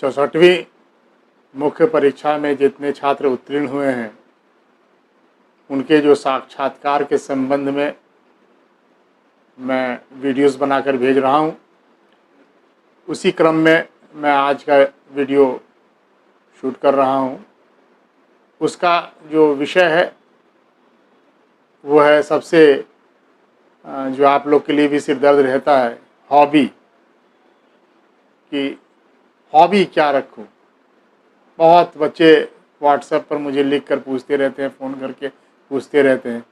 64वीं मुख्य परीक्षा में जितने छात्र उत्तीर्ण हुए हैं उनके जो साक्षात्कार के संबंध में मैं वीडियोस बनाकर भेज रहा हूं। उसी क्रम में मैं आज का वीडियो शूट कर रहा हूं। उसका जो विषय है वो है सबसे जो आप लोग के लिए भी सिरदर्द रहता है, हॉबी, कि हॉबी क्या रखूं। बहुत बच्चे व्हाट्सएप पर मुझे लिख कर पूछते रहते हैं, फ़ोन करके पूछते रहते हैं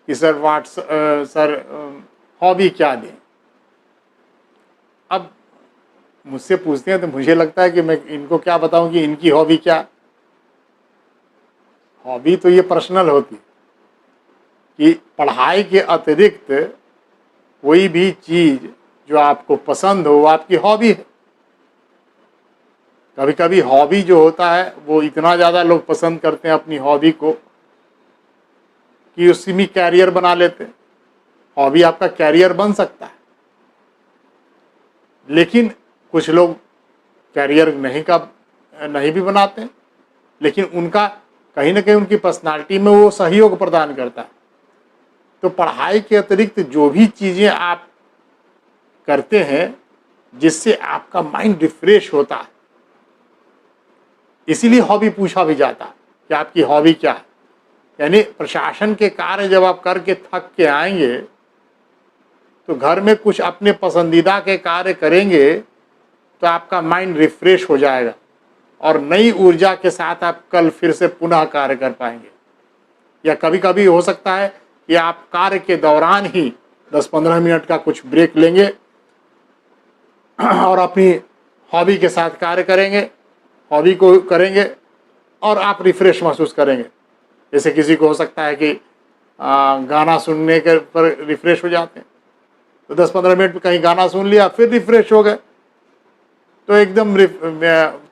कि सर हॉबी क्या दें। अब मुझसे पूछते हैं तो मुझे लगता है कि मैं इनको क्या बताऊं कि इनकी हॉबी क्या। हॉबी तो ये पर्सनल होती है कि पढ़ाई के अतिरिक्त कोई भी चीज़ जो आपको पसंद हो वो आपकी हॉबी है। कभी कभी हॉबी जो होता है वो इतना ज़्यादा लोग पसंद करते हैं अपनी हॉबी को कि उसी में कैरियर बना लेते हैं। हॉबी आपका कैरियर बन सकता है, लेकिन कुछ लोग कैरियर नहीं भी बनाते, लेकिन उनका कहीं ना कहीं उनकी पर्सनालिटी में वो सहयोग प्रदान करता है। तो पढ़ाई के अतिरिक्त जो भी चीज़ें आप करते हैं जिससे आपका माइंड रिफ्रेश होता है, इसीलिए हॉबी पूछा भी जाता है कि आपकी हॉबी क्या है। यानी प्रशासन के कार्य जब आप करके थक के आएंगे तो घर में कुछ अपने पसंदीदा के कार्य करेंगे तो आपका माइंड रिफ्रेश हो जाएगा और नई ऊर्जा के साथ आप कल फिर से पुनः कार्य कर पाएंगे। या कभी कभी हो सकता है कि आप कार्य के दौरान ही 10-15 मिनट का कुछ ब्रेक लेंगे और अपनी हॉबी के साथ कार्य करेंगे, हॉबी को करेंगे और आप रिफ्रेश महसूस करेंगे। जैसे किसी को हो सकता है कि गाना सुनने के पर रिफ्रेश हो जाते हैं, तो 10-15 मिनट में कहीं गाना सुन लिया फिर रिफ्रेश हो गए, तो एकदम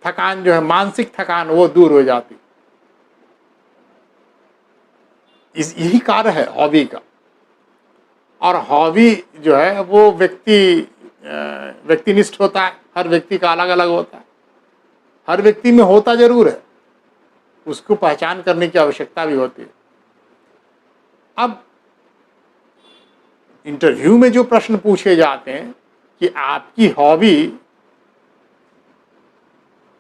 थकान जो है, मानसिक थकान, वो दूर हो जाती। यही कार्य है हॉबी का। और हॉबी जो है वो व्यक्तिनिष्ठ होता है, हर व्यक्ति का अलग अलग होता है। हर व्यक्ति में होता जरूर है, उसको पहचान करने की आवश्यकता भी होती है। अब इंटरव्यू में जो प्रश्न पूछे जाते हैं कि आपकी हॉबी,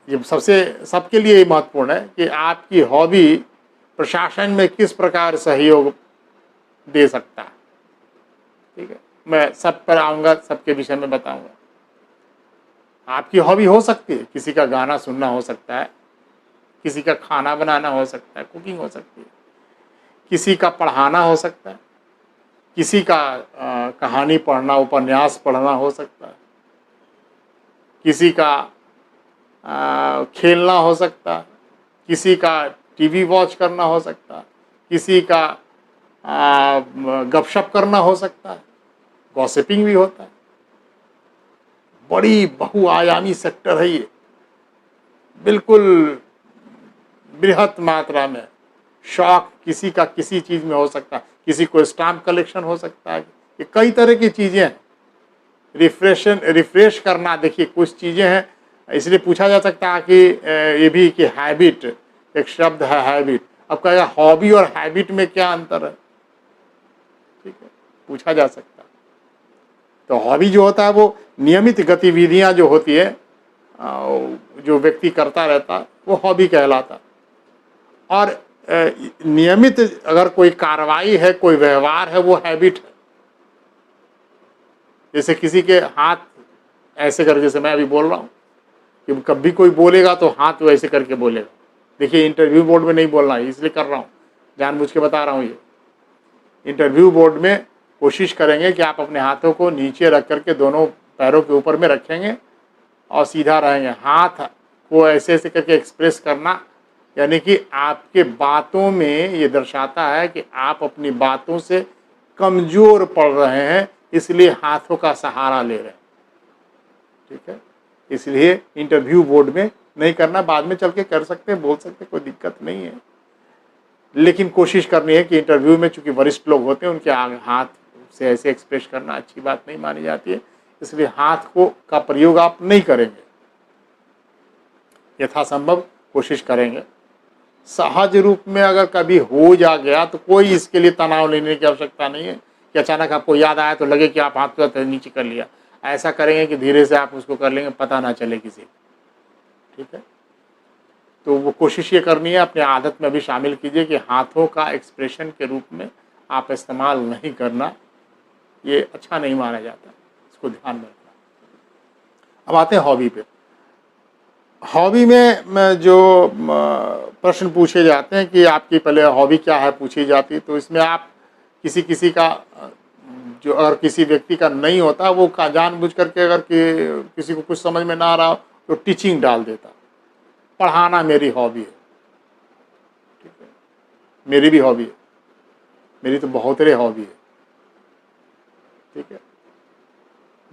ये सबके लिए महत्वपूर्ण है कि आपकी हॉबी प्रशासन में किस प्रकार सहयोग दे सकता है। ठीक है, मैं सब पर आऊँगा, सबके विषय में बताऊँगा। आपकी हॉबी हो सकती है, किसी का गाना सुनना हो सकता है, किसी का खाना बनाना हो सकता है, कुकिंग हो सकती है, किसी का पढ़ाना हो सकता है, किसी का कहानी पढ़ना, उपन्यास पढ़ना हो सकता है, किसी का खेलना हो सकता है, किसी का टीवी वॉच करना हो सकता है, किसी का गपशप करना हो सकता है, गॉसिपिंग भी होता है। बड़ी बहुआयामी सेक्टर है ये, बिल्कुल बृहत मात्रा में। शौक किसी का किसी चीज़ में हो सकता है, किसी को स्टाम्प कलेक्शन हो सकता है। ये कई तरह की चीज़ें हैं। रिफ्रेश करना, देखिए कुछ चीज़ें हैं, इसलिए पूछा जा सकता है कि ये भी कि हैबिट, एक शब्द है हैबिट। अब कहेगा हॉबी और हैबिट में क्या अंतर है, ठीक है, पूछा जा सकता है। तो हॉबी जो होता है वो नियमित गतिविधियां जो होती है, जो व्यक्ति करता रहता है, वो हॉबी कहलाता। और नियमित अगर कोई कार्रवाई है, कोई व्यवहार है, वो हैबिट है। जैसे किसी के हाथ ऐसे करके, जैसे मैं अभी बोल रहा हूँ कि कभी कोई बोलेगा तो हाथ वैसे करके बोलेगा। देखिए इंटरव्यू बोर्ड में नहीं बोलना है, इसलिए कर रहा हूँ, जानबूझ के बता रहा हूँ। ये इंटरव्यू बोर्ड में कोशिश करेंगे कि आप अपने हाथों को नीचे रख करके दोनों पैरों के ऊपर में रखेंगे और सीधा रहेंगे। हाथ को ऐसे ऐसे करके एक्सप्रेस करना, यानी कि आपके बातों में ये दर्शाता है कि आप अपनी बातों से कमज़ोर पड़ रहे हैं, इसलिए हाथों का सहारा ले रहे हैं। ठीक है, इसलिए इंटरव्यू बोर्ड में नहीं करना, बाद में चल के कर सकते हैं, बोल सकते हैं, कोई दिक्कत नहीं है। लेकिन कोशिश करनी है कि इंटरव्यू में, चूंकि वरिष्ठ लोग होते हैं, उनके हाथ से ऐसे एक्सप्रेस करना अच्छी बात नहीं मानी जाती है, इसलिए हाथ का प्रयोग आप नहीं करेंगे। यथासंभव कोशिश करेंगे। सहज रूप में अगर कभी हो जा गया तो कोई इसके लिए तनाव लेने की आवश्यकता नहीं है कि अचानक आपको याद आया तो लगे कि आप हाथ को नीचे कर लिया। ऐसा करेंगे कि धीरे से आप उसको कर लेंगे, पता ना चले किसी को। ठीक है, तो वो कोशिश ये करनी है, अपने आदत में भी शामिल कीजिए कि हाथों का एक्सप्रेशन के रूप में आप इस्तेमाल नहीं करना, ये अच्छा नहीं माना जाता, इसको ध्यान में रखना। अब आते हैं हॉबी पे। हॉबी में जो प्रश्न पूछे जाते हैं कि आपकी पहले हॉबी क्या है पूछी जाती है, तो इसमें आप किसी का जो अगर किसी व्यक्ति का नहीं होता वो जानबूझ करके अगर किसी को कुछ समझ में ना आ रहा हो तो टीचिंग डाल देता। पढ़ाना मेरी हॉबी है, ठीक है, मेरी भी हॉबी है, मेरी तो बहुत रे हॉबी है। ठीक है,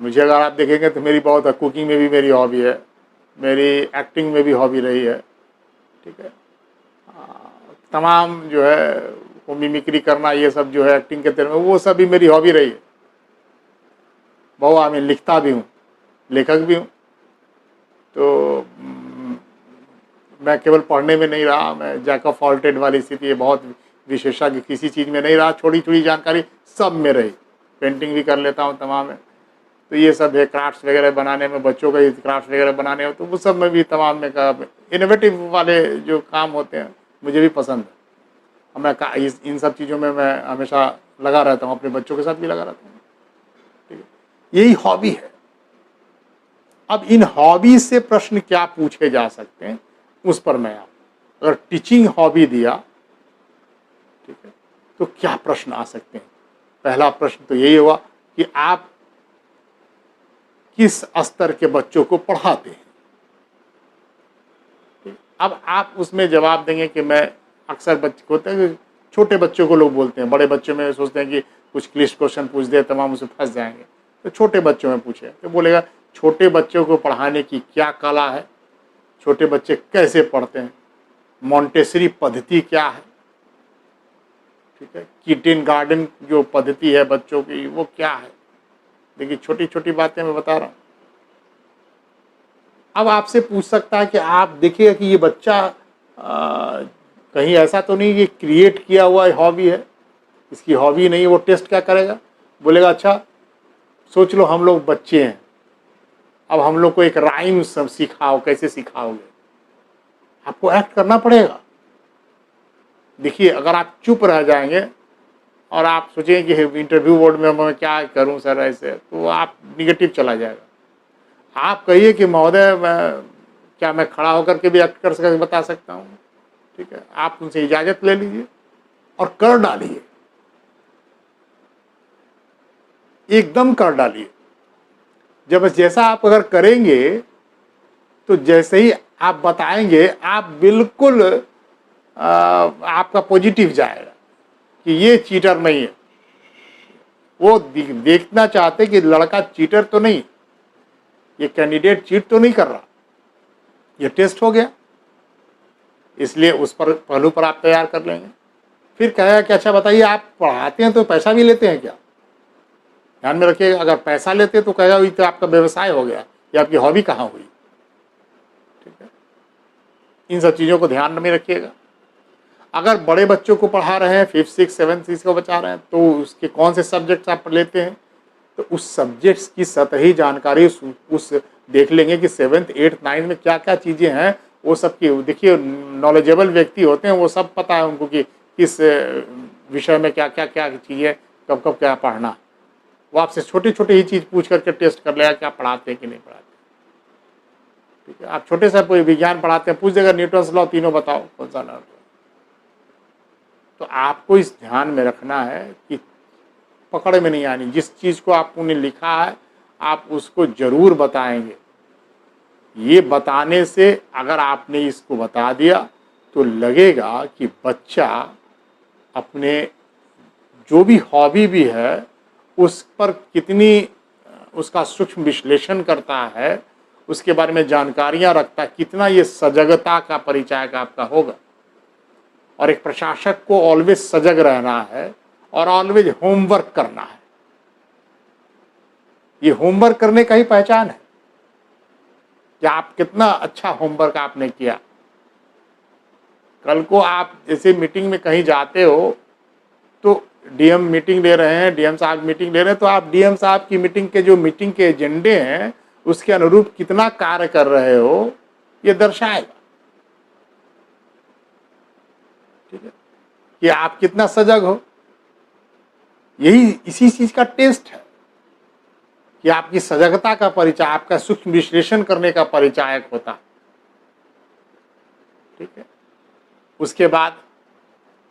मुझे अगर आप देखेंगे तो मेरी बहुत है, कुकिंग में भी मेरी हॉबी है, मेरी एक्टिंग में भी हॉबी रही है। ठीक है, तमाम जो है वो मिमिक्री करना, ये सब जो है एक्टिंग के तरह में, वो सब भी मेरी हॉबी रही है। बहुत मैं लिखता भी हूँ, लेखक भी हूँ। तो मैं केवल पढ़ने में नहीं रहा, मैं जैक ऑफ ऑल ट्रेड वाली स्थिति है, बहुत विशेषज्ञ किसी चीज़ में नहीं रहा, छोटी छोटी जानकारी सब में रही। पेंटिंग भी कर लेता हूँ तमाम में, तो ये सब है। क्राफ्ट्स वगैरह बनाने में, बच्चों का क्राफ्ट्स वगैरह बनाने हो तो वो सब में भी तमाम में का इनोवेटिव वाले जो काम होते हैं मुझे भी पसंद है। और मैं इन सब चीज़ों में मैं हमेशा लगा रहता हूँ, अपने बच्चों के साथ भी लगा रहता हूँ। ठीक है, यही हॉबी है। अब इन हॉबी से प्रश्न क्या पूछे जा सकते हैं उस पर मैं अगर टीचिंग हॉबी दिया, ठीक है, तो क्या प्रश्न आ सकते हैं। पहला प्रश्न तो यही हुआ कि आप किस स्तर के बच्चों को पढ़ाते हैं। अब आप उसमें जवाब देंगे कि मैं अक्सर बच्चे होते हैं कि छोटे बच्चों को लोग बोलते हैं, बड़े बच्चों में सोचते हैं कि कुछ क्लिष्ट क्वेश्चन पूछ दे तमाम उसे फंस जाएंगे, तो छोटे बच्चों में पूछे तो बोलेगा छोटे बच्चों को पढ़ाने की क्या कला है, छोटे बच्चे कैसे पढ़ते हैं, मॉन्टेसरी पद्धति क्या है, ठीक है, किंडर गार्डन जो पद्धति है बच्चों की वो क्या है। देखिए छोटी छोटी बातें मैं बता रहा हूँ। अब आपसे पूछ सकता है कि आप देखिए कि ये बच्चा कहीं ऐसा तो नहीं ये क्रिएट किया हुआ हॉबी है, इसकी हॉबी नहीं है, वो टेस्ट क्या करेगा, बोलेगा अच्छा सोच लो हम लोग बच्चे हैं, अब हम लोग को एक राइम सब सिखाओ, कैसे सिखाओगे, आपको एक्ट करना पड़ेगा। देखिए अगर आप चुप रह जाएंगे और आप सोचेंगे कि इंटरव्यू बोर्ड में मैं क्या करूं सर ऐसे, तो आप निगेटिव चला जाएगा। आप कहिए कि महोदय क्या मैं खड़ा होकर के भी एक्ट कर सकता बता सकता हूं, ठीक है, आप उनसे इजाज़त ले लीजिए और कर डालिए, एकदम कर डालिए। जब जैसा आप अगर करेंगे तो जैसे ही आप बताएंगे आप बिल्कुल आपका पॉजिटिव जाएगा कि ये चीटर नहीं है। वो देखना चाहते कि लड़का चीटर तो नहीं, ये कैंडिडेट चीट तो नहीं कर रहा, ये टेस्ट हो गया, इसलिए उस पर पहलू पर आप तैयार कर लेंगे। फिर कहेगा कि अच्छा बताइए आप पढ़ाते हैं तो पैसा भी लेते हैं क्या, ध्यान में रखिएगा। अगर पैसा लेते तो कहेगा ये तो आपका व्यवसाय हो गया, ये आपकी हॉबी कहाँ हुई। ठीक है, इन सब चीज़ों को ध्यान में रखिएगा। अगर बड़े बच्चों को पढ़ा रहे हैं 5th 6th 7th इसको बचा रहे हैं तो उसके कौन से सब्जेक्ट्स आप लेते हैं, तो उस सब्जेक्ट्स की सतही जानकारी उस देख लेंगे कि 7th 8th 9th में क्या क्या चीज़ें हैं, वो सब की देखिए नॉलेजेबल व्यक्ति होते हैं, वो सब पता है उनको कि किस विषय में क्या क्या क्या चीज़ें कब कब क्या पढ़ना। वो आपसे छोटी छोटी ही चीज़ पूछ करके टेस्ट कर लेगा कि आप पढ़ाते हैं कि नहीं पढ़ाते। ठीक है, आप छोटे से कोई विज्ञान पढ़ाते हैं, पूछ देगा न्यूटन्स लॉ तीनों बताओ कौन सा लॉ। तो आपको इस ध्यान में रखना है कि पकड़ में नहीं आनी, जिस चीज़ को आपने लिखा है आप उसको जरूर बताएंगे। ये बताने से अगर आपने इसको बता दिया तो लगेगा कि बच्चा अपने जो भी हॉबी भी है उस पर कितनी उसका सूक्ष्म विश्लेषण करता है, उसके बारे में जानकारियां रखता है, कितना ये सजगता का परिचायक आपका होगा। और एक प्रशासक को ऑलवेज सजग रहना है और ऑलवेज होमवर्क करना है, ये होमवर्क करने का ही पहचान है। कि आप कितना अच्छा होमवर्क आपने किया। कल को आप जैसे मीटिंग में कहीं जाते हो तो डीएम मीटिंग ले रहे हैं, डीएम साहब मीटिंग ले रहे हैं, तो आप डीएम साहब की मीटिंग के जो मीटिंग के एजेंडे हैं उसके अनुरूप कितना कार्य कर रहे हो ये दर्शाएगा, ठीक है, कि आप कितना सजग हो। यही इसी चीज का टेस्ट है कि आपकी सजगता का परिचय, आपका सूक्ष्म विश्लेषण करने का परिचायक होता है, ठीक है। उसके बाद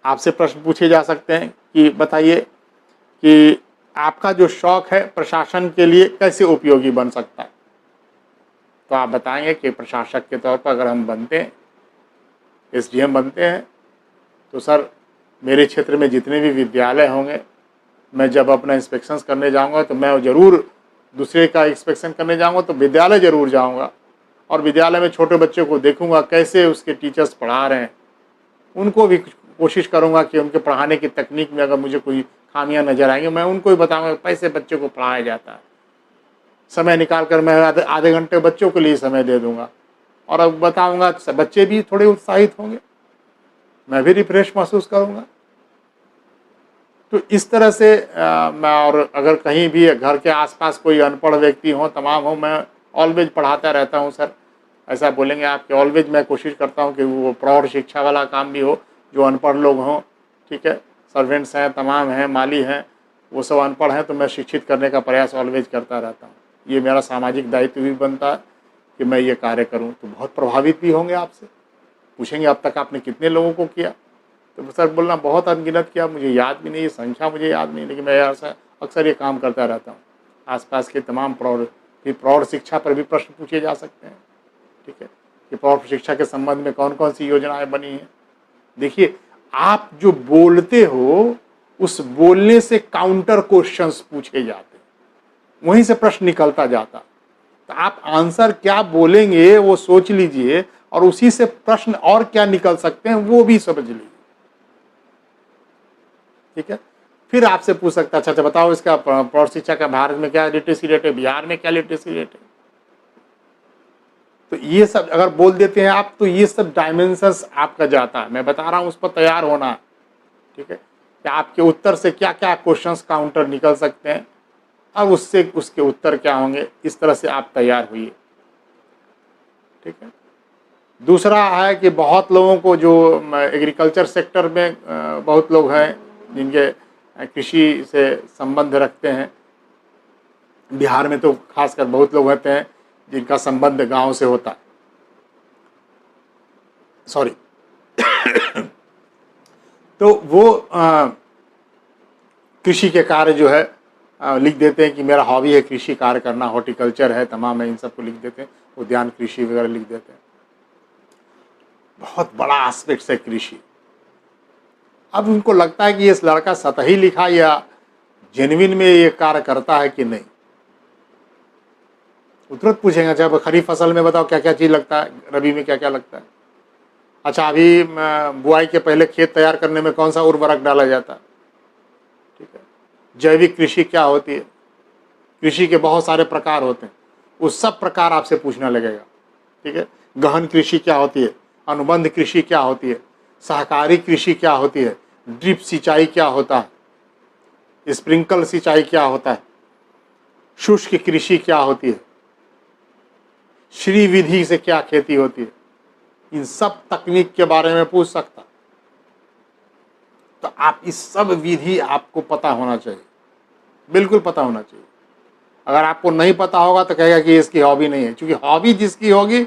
आपसे प्रश्न पूछे जा सकते हैं कि बताइए कि आपका जो शौक है प्रशासन के लिए कैसे उपयोगी बन सकता है। तो आप बताएंगे कि प्रशासक के तौर पर अगर हम बनते हैं, एसडीएम बनते हैं, तो सर मेरे क्षेत्र में जितने भी विद्यालय होंगे, मैं जब अपना इंस्पेक्शन करने जाऊंगा तो मैं ज़रूर दूसरे का इंस्पेक्शन करने जाऊंगा तो विद्यालय ज़रूर जाऊंगा और विद्यालय में छोटे बच्चों को देखूंगा कैसे उसके टीचर्स पढ़ा रहे हैं, उनको भी कोशिश करूंगा कि उनके पढ़ाने की तकनीक में अगर मुझे कोई खामियां नज़र आएंगी मैं उनको भी बताऊंगा कैसे बच्चों को पढ़ाया जाता है। समय निकाल कर मैं आधे घंटे बच्चों के लिए समय दे दूंगा और अब बताऊंगा, बच्चे भी थोड़े उत्साहित होंगे, मैं भी रिफ्रेश महसूस करूंगा। तो इस तरह से मैं, और अगर कहीं भी घर के आसपास कोई अनपढ़ व्यक्ति हो, तमाम हो, मैं ऑलवेज पढ़ाता रहता हूं सर, ऐसा बोलेंगे आप कि ऑलवेज मैं कोशिश करता हूं कि वो प्रौढ़ शिक्षा वाला काम भी हो, जो अनपढ़ लोग हों, ठीक है, सर्वेंट्स हैं, तमाम हैं, माली हैं, वो सब अनपढ़ हैं, तो मैं शिक्षित करने का प्रयास ऑलवेज करता रहता हूँ। ये मेरा सामाजिक दायित्व भी बनता है कि मैं ये कार्य करूँ। तो बहुत प्रभावित भी होंगे, आपसे पूछेंगे अब तक आपने कितने लोगों को किया, तो सर बोलना बहुत अनगिनत किया, मुझे याद भी नहीं, ये संख्या मुझे याद नहीं, लेकिन मैं अक्सर ये काम करता रहता हूँ। आसपास के तमाम प्रौढ़ शिक्षा पर भी प्रश्न पूछे जा सकते हैं, ठीक है, कि प्रौढ़ शिक्षा के संबंध में कौन कौन सी योजनाएं बनी हैं। देखिए, आप जो बोलते हो उस बोलने से काउंटर क्वेश्चंस पूछे जाते हैं, वहीं से प्रश्न निकलता जाता। तो आप आंसर क्या बोलेंगे वो सोच लीजिए और उसी से प्रश्न और क्या निकल सकते हैं वो भी समझ लीजिए, ठीक है। फिर आपसे पूछ सकता है, अच्छा बताओ इसका प्रौढ़ शिक्षा का भारत में क्या लिटरेसी रेट है, बिहार में क्या लिटरेसी रेट है। तो ये सब अगर बोल देते हैं आप तो ये सब डायमेंशंस आपका जाता है। मैं बता रहा हूं उस पर तैयार होना है, ठीक है, कि आपके उत्तर से क्या क्या क्वेश्चंस काउंटर निकल सकते हैं और उससे उसके उत्तर क्या होंगे, इस तरह से आप तैयार हुइए, ठीक है। दूसरा है कि बहुत लोगों को जो एग्रीकल्चर सेक्टर में बहुत लोग हैं जिनके कृषि से संबंध रखते हैं, बिहार में तो खासकर बहुत लोग होते हैं जिनका संबंध गांव से होता है, सॉरी तो वो कृषि के कार्य जो है लिख देते हैं कि मेरा हॉबी है कृषि कार्य करना, हॉर्टिकल्चर है, तमाम है, इन सबको लिख देते हैं, उद्यान कृषि वगैरह लिख देते हैं। बहुत बड़ा एस्पेक्ट है कृषि। अब उनको लगता है कि ये लड़का सतही लिखा या जेन्युइन में ये कार्य करता है कि नहीं। तुरंत पूछेंगे, अच्छा खरीफ फसल में बताओ क्या क्या चीज़ लगता है, रबी में क्या क्या लगता है, अच्छा अभी बुआई के पहले खेत तैयार करने में कौन सा उर्वरक डाला जाता है, ठीक है, जैविक कृषि क्या होती है, कृषि के बहुत सारे प्रकार होते हैं, उस सब प्रकार आपसे पूछना लगेगा, ठीक है। गहन कृषि क्या होती है, अनुबंध कृषि क्या होती है, सहकारी कृषि क्या होती है, ड्रिप सिंचाई क्या होता है, स्प्रिंकल सिंचाई क्या होता है, शुष्क कृषि क्या होती है, श्री विधि से क्या खेती होती है, इन सब तकनीक के बारे में पूछ सकता। तो आप इस सब विधि आपको पता होना चाहिए, बिल्कुल पता होना चाहिए। अगर आपको नहीं पता होगा तो कहेगा कि इसकी हॉबी नहीं है, क्योंकि हॉबी जिसकी होगी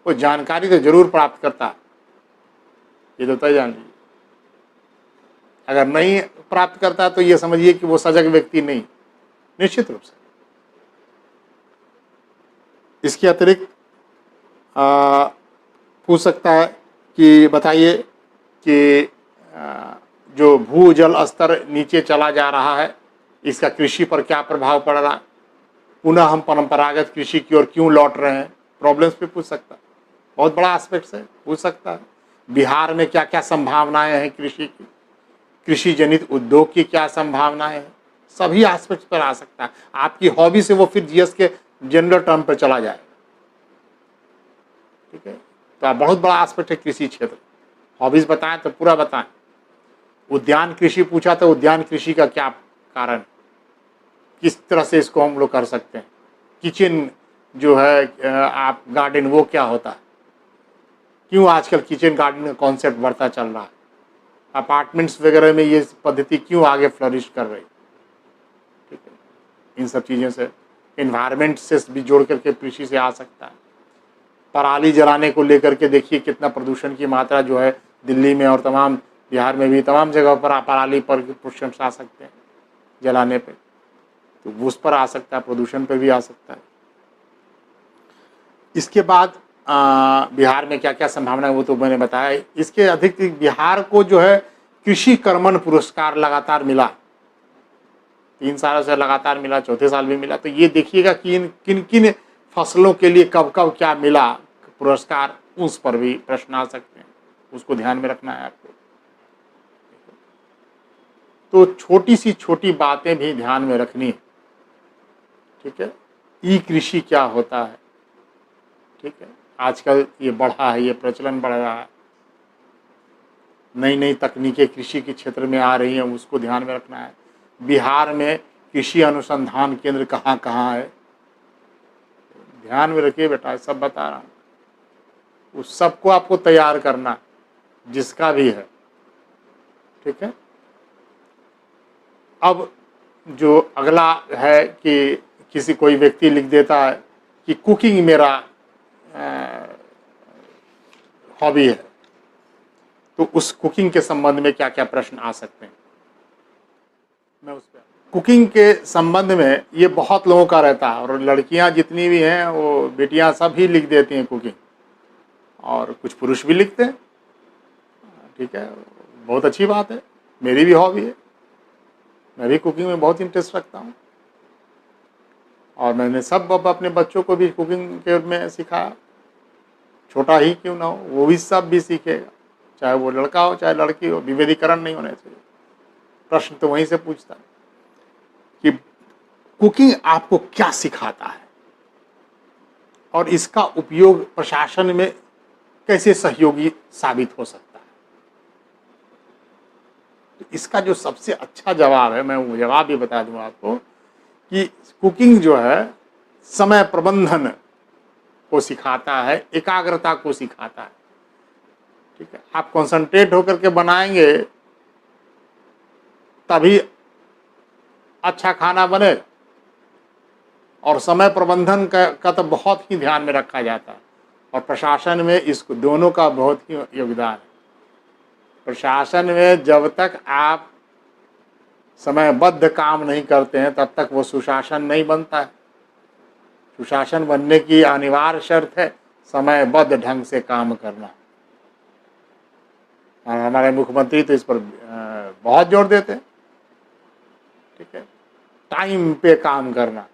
वो जानकारी तो जरूर प्राप्त करता है, ये तो तय जान लीजिए। अगर नहीं प्राप्त करता है तो ये समझिए कि वो सजग व्यक्ति नहीं, निश्चित रूप से। इसके अतिरिक्त पूछ सकता है कि बताइए कि जो भूजल स्तर नीचे चला जा रहा है इसका कृषि पर क्या प्रभाव पड़ रहा है, पुनः हम परंपरागत कृषि की ओर क्यों लौट रहे हैं, प्रॉब्लम्स पे पूछ सकता है। बहुत बड़ा एस्पेक्ट है, पूछ सकता है। बिहार में क्या क्या संभावनाएं हैं कृषि की, कृषि जनित उद्योग की क्या संभावनाएं हैं, सभी एस्पेक्ट पर आ सकता है। आपकी हॉबी से वो फिर जीएस के जनरल टर्म पर चला जाए, ठीक है। तो बहुत बड़ा एस्पेक्ट है कृषि क्षेत्र। हॉबीज बताएं तो पूरा बताएं। उद्यान कृषि पूछा तो उद्यान कृषि का क्या कारण, किस तरह से इसको हम लोग कर सकते हैं। किचन जो है आप गार्डन, वो क्या होता है, क्यों आजकल किचन गार्डन का कॉन्सेप्ट बढ़ता चल रहा है, अपार्टमेंट्स वगैरह में ये पद्धति क्यों आगे फ्लरिश कर रही, ठीक है। इन सब चीज़ों से, इन्वायरमेंट से भी जोड़ करके कृषि से आ सकता है। पराली जलाने को लेकर के देखिए कितना प्रदूषण की मात्रा जो है दिल्ली में और तमाम बिहार में भी तमाम जगह पर पराली पर प्रदूषण आ सकते हैं जलाने पे, तो उस पर आ सकता है, प्रदूषण पर भी आ सकता है। इसके बाद बिहार में क्या क्या संभावना है वो तो मैंने बताया। इसके अधिक बिहार को जो है कृषि कर्मण पुरस्कार लगातार मिला, 3 सालों से लगातार मिला, चौथे साल भी मिला। तो ये देखिएगा कि किन किन फसलों के लिए कब कब क्या मिला पुरस्कार, उस पर भी प्रश्न आ सकते हैं, उसको ध्यान में रखना है आपको। तो छोटी सी छोटी बातें भी ध्यान में रखनी है, ठीक है। ई कृषि क्या होता है, ठीक है। आजकल ये बढ़ा है, ये प्रचलन बढ़ रहा है, नई नई तकनीकें कृषि के क्षेत्र में आ रही हैं, उसको ध्यान में रखना है। बिहार में कृषि अनुसंधान केंद्र कहाँ कहाँ है, ध्यान में रखिए बेटा, सब बता रहा हूँ। उस सबको आपको तैयार करना, जिसका भी है, ठीक है। अब जो अगला है कि किसी कोई व्यक्ति लिख देता है कि कुकिंग मेरा हॉबी है, तो उस कुकिंग के संबंध में क्या क्या प्रश्न आ सकते हैं, मैं उस पर कुकिंग के संबंध में ये बहुत लोगों का रहता है, और लड़कियां जितनी भी हैं वो बेटियां सभी लिख देती हैं कुकिंग, और कुछ पुरुष भी लिखते हैं, ठीक है। बहुत अच्छी बात है, मेरी भी हॉबी है, मैं भी कुकिंग में बहुत इंटरेस्ट रखता हूँ, और मैंने सब अपने बच्चों को भी कुकिंग के में सिखाया, छोटा ही क्यों ना हो, वो भी सब भी सीखेगा, चाहे वो लड़का हो चाहे लड़की हो, विभेदीकरण नहीं होना चाहिए। प्रश्न तो वहीं से पूछता है कि कुकिंग आपको क्या सिखाता है, और इसका उपयोग प्रशासन में कैसे सहयोगी साबित हो सकता है। तो इसका जो सबसे अच्छा जवाब है, मैं वो जवाब भी बता दूं आपको, कि कुकिंग जो है समय प्रबंधन को सिखाता है, एकाग्रता को सिखाता है, ठीक है। आप कंसंट्रेट होकर के बनाएंगे तभी अच्छा खाना बनेगा, और समय प्रबंधन का तो बहुत ही ध्यान में रखा जाता है, और प्रशासन में इसको दोनों का बहुत ही योगदान है। प्रशासन में जब तक आप समयबद्ध काम नहीं करते हैं तब तक वो सुशासन नहीं बनता है। सुशासन बनने की अनिवार्य शर्त है समयबद्ध ढंग से काम करना, और हमारे मुख्यमंत्री तो इस पर बहुत जोर देते हैं, ठीक है, टाइम पे काम करना।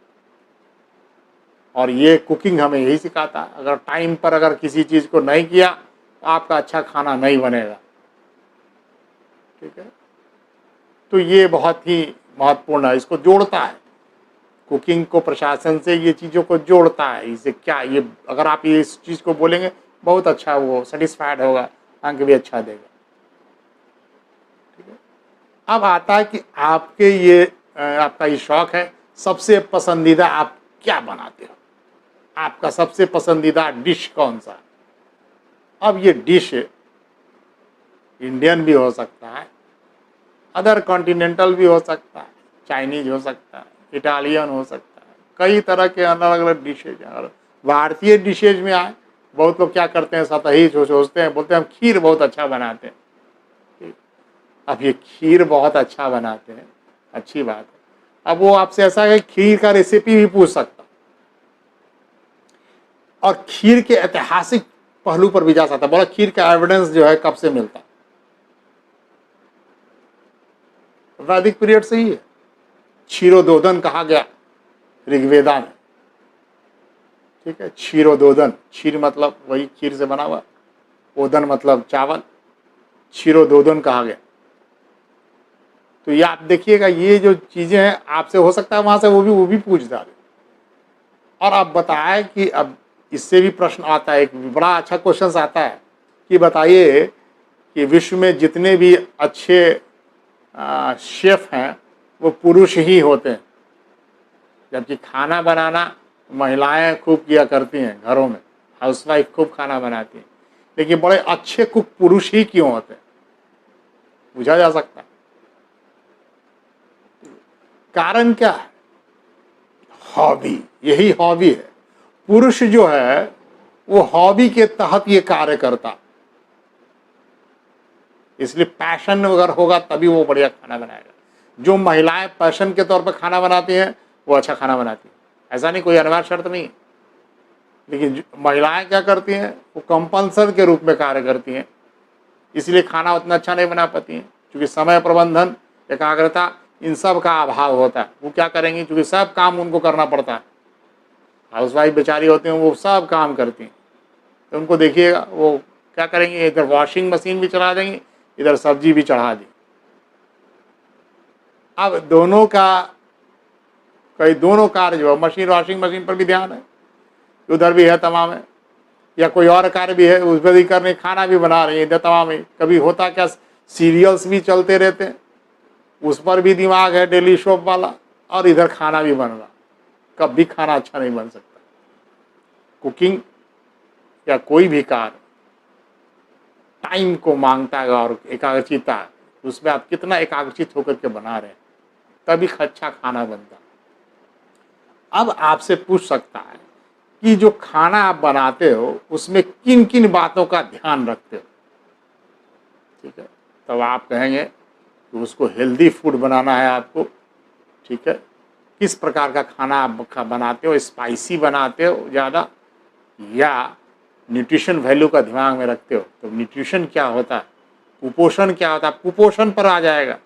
और ये कुकिंग हमें यही सिखाता है, अगर टाइम पर अगर किसी चीज़ को नहीं किया तो आपका अच्छा खाना नहीं बनेगा, ठीक है। तो ये बहुत ही महत्वपूर्ण है, इसको जोड़ता है, कुकिंग को प्रशासन से ये चीज़ों को जोड़ता है। इसे क्या, ये अगर आप ये इस चीज़ को बोलेंगे बहुत अच्छा, वो सेटिस्फाइड होगा, अंक भी अच्छा देगा, ठीक है। अब आता है कि आपके ये आपका ये शौक है, सबसे पसंदीदा आप क्या बनाते हो, आपका सबसे पसंदीदा डिश कौन सा। अब ये डिश इंडियन भी हो सकता है, अदर कॉन्टिनेंटल भी हो सकता है, चाइनीज हो सकता है, इटालियन हो सकता है, कई तरह के अलग अलग डिशेज हैं। और भारतीय डिशेज में आए, बहुत लोग क्या करते हैं, सतही सोचते हैं, बोलते हैं हम खीर बहुत अच्छा बनाते हैं, ठीक। अब ये खीर बहुत अच्छा बनाते हैं, अच्छी बात है। अब वो आपसे ऐसा है खीर का रेसिपी भी पूछ सकता, और खीर के ऐतिहासिक पहलू पर भी जा सकता, बोला खीर का एविडेंस जो है कब से मिलता है, वैदिक पीरियड से ही है। क्षीरोदोदन कहा गया ऋग्वेदा में, ठीक है। क्षीरोदोदन, क्षीर मतलब वही खीर से बना हुआ, ओदन मतलब चावल, क्षीरोदोदन कहा गया। तो ये आप देखिएगा, ये जो चीजें हैं आपसे हो सकता है वहां से वो भी पूछ डाले, और आप बताएं कि अब इससे भी प्रश्न आता है, एक बड़ा अच्छा क्वेश्चन आता है कि बताइए कि विश्व में जितने भी अच्छे शेफ हैं वो पुरुष ही होते हैं, जबकि खाना बनाना महिलाएं खूब किया करती हैं घरों में, हाउसवाइफ खूब खाना बनाती हैं, लेकिन बड़े अच्छे कुक पुरुष ही क्यों होते हैं? पूछा जा सकता है। कारण क्या है? हॉबी, यही हॉबी है। पुरुष जो है वो हॉबी के तहत ये कार्य करता, इसलिए पैशन अगर होगा तभी वो बढ़िया खाना बनाएगा। जो महिलाएं पैशन के तौर पर खाना बनाती हैं वो अच्छा खाना बनाती हैं, ऐसा नहीं, कोई अनिवार्य शर्त नहीं। लेकिन महिलाएं क्या करती हैं, वो कंपल्सन के रूप में कार्य करती हैं, इसलिए खाना उतना अच्छा नहीं बना पाती हैं, क्योंकि समय प्रबंधन, एकाग्रता, इन सब का अभाव होता है। वो क्या करेंगी, क्योंकि सब काम उनको करना पड़ता है। हाउसवाइफ बेचारी होती हैं, वो सब काम करती हैं, तो उनको देखिएगा वो क्या करेंगे, इधर वॉशिंग मशीन भी चला देंगी, इधर सब्जी भी चढ़ा दी। अब दोनों कार्य जो है, वॉशिंग मशीन पर भी ध्यान है, उधर भी है तमाम है, या कोई और कार्य भी है उस पर भी कर रही, खाना भी बना रही है, इधर तमाम है। कभी होता क्या, सीरियल्स भी चलते रहते हैं, उस पर भी दिमाग है, डेली शोप वाला, और इधर खाना भी बन रहा, कभी खाना अच्छा नहीं बन सकता। कुकिंग या कोई भी कार्य टाइम को मांगता है और एकाग्रचित्ता, उसमें आप कितना एकाग्रचित होकर के बना रहे हैं तभी अच्छा खाना बनता। अब आपसे पूछ सकता है कि जो खाना आप बनाते हो उसमें किन किन बातों का ध्यान रखते हो, ठीक है? तब आप कहेंगे कि उसको हेल्दी फूड बनाना है आपको, ठीक है? किस प्रकार का खाना आप बनाते हो, स्पाइसी बनाते हो ज़्यादा, या न्यूट्रिशन वैल्यू का दिमाग में रखते हो? तो न्यूट्रिशन क्या होता है, कुपोषण क्या होता है, कुपोषण पर आ जाएगा।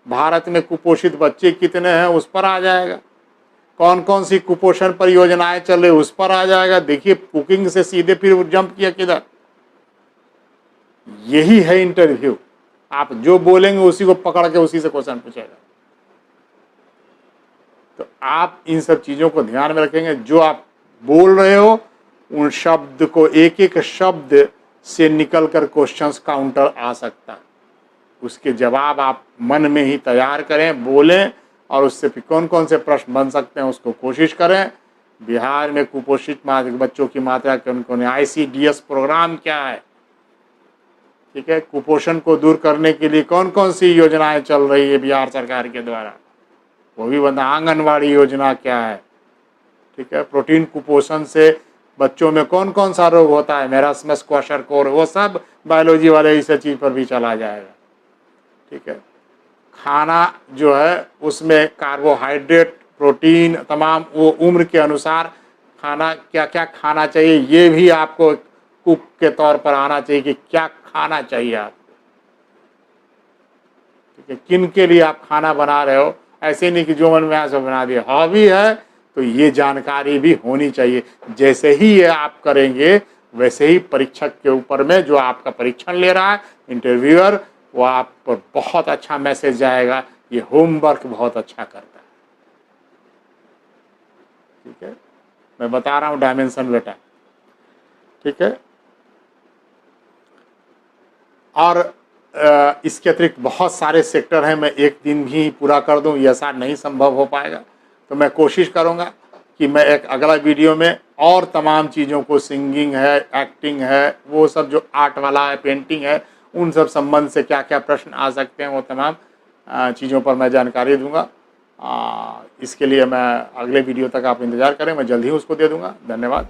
भारत में कुपोषित बच्चे कितने हैं उस पर आ जाएगा, कौन कौन सी कुपोषण परियोजनाएं चल रही उस पर आ जाएगा। देखिए, कुकिंग से सीधे फिर जंप किया किधर, यही है इंटरव्यू। आप जो बोलेंगे उसी को पकड़ के उसी से क्वेश्चन पूछेगा। तो आप इन सब चीज़ों को ध्यान में रखेंगे, जो आप बोल रहे हो उन शब्द को, एक एक शब्द से निकल कर क्वेश्चंस काउंटर आ सकता है, उसके जवाब आप मन में ही तैयार करें, बोलें, और उससे फिर कौन कौन से प्रश्न बन सकते हैं उसको कोशिश करें। बिहार में कुपोषित बच्चों की मात्रा कौन कौन है, ICDS प्रोग्राम क्या है, ठीक है? कुपोषण को दूर करने के लिए कौन कौन सी योजनाएं चल रही है बिहार सरकार के द्वारा, वो भी बता। आंगनवाड़ी योजना क्या है, ठीक है? प्रोटीन कुपोषण से बच्चों में कौन कौन सा रोग होता है, मेरास्मस, क्वाशरकोर, वो सब बायोलॉजी वाले इस चीज़ पर भी चला जाएगा, ठीक है? खाना जो है उसमें कार्बोहाइड्रेट, प्रोटीन, तमाम वो उम्र के अनुसार खाना क्या क्या खाना चाहिए, ये भी आपको कुक के तौर पर आना चाहिए कि क्या खाना चाहिए आपको, ठीक है? किन के लिए आप खाना बना रहे हो, ऐसे नहीं कि जो मन में आया सो बना दिया। हॉबी है तो ये जानकारी भी होनी चाहिए। जैसे ही ये आप करेंगे वैसे ही परीक्षक के ऊपर में, जो आपका परीक्षण ले रहा है इंटरव्यूअर, वो आप पर बहुत अच्छा मैसेज जाएगा, ये होमवर्क बहुत अच्छा करता है, ठीक है? मैं बता रहा हूँ डायमेंशन बेटा, ठीक है? और इसके अतिरिक्त बहुत सारे सेक्टर हैं, मैं एक दिन भी पूरा कर दूं ये ऐसा नहीं संभव हो पाएगा। तो मैं कोशिश करूंगा कि मैं एक अगला वीडियो में और तमाम चीज़ों को, सिंगिंग है, एक्टिंग है, वो सब जो आर्ट वाला है, पेंटिंग है, उन सब संबंध से क्या क्या प्रश्न आ सकते हैं, वो तमाम चीज़ों पर मैं जानकारी दूंगा। इसके लिए मैं अगले वीडियो तक आप इंतज़ार करें, मैं जल्द ही उसको दे दूंगा। धन्यवाद।